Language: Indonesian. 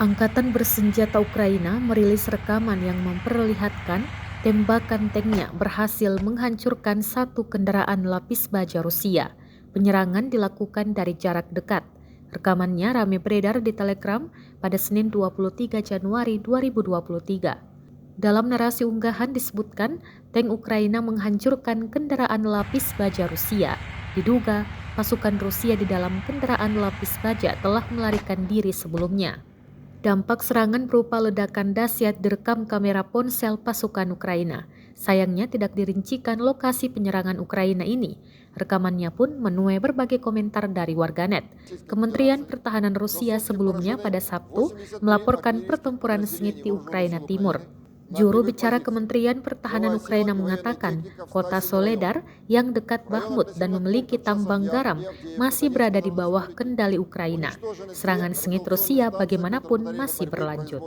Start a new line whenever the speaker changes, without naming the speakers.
Angkatan bersenjata Ukraina merilis rekaman yang memperlihatkan tembakan tanknya berhasil menghancurkan satu kendaraan lapis baja Rusia. Penyerangan dilakukan dari jarak dekat. Rekamannya ramai beredar di Telegram pada Senin 23 Januari 2023. Dalam narasi unggahan disebutkan, tank Ukraina menghancurkan kendaraan lapis baja Rusia. Diduga, pasukan Rusia di dalam kendaraan lapis baja telah melarikan diri sebelumnya. Dampak serangan berupa ledakan dahsyat direkam kamera ponsel pasukan Ukraina. Sayangnya tidak dirincikan lokasi penyerangan Ukraina ini. Rekamannya pun menuai berbagai komentar dari warganet. Kementerian Pertahanan Rusia sebelumnya pada Sabtu melaporkan pertempuran sengit di Ukraina Timur. Juru bicara Kementerian Pertahanan Ukraina mengatakan kota Soledar yang dekat Bakhmut dan memiliki tambang garam masih berada di bawah kendali Ukraina. Serangan sengit Rusia bagaimanapun masih berlanjut.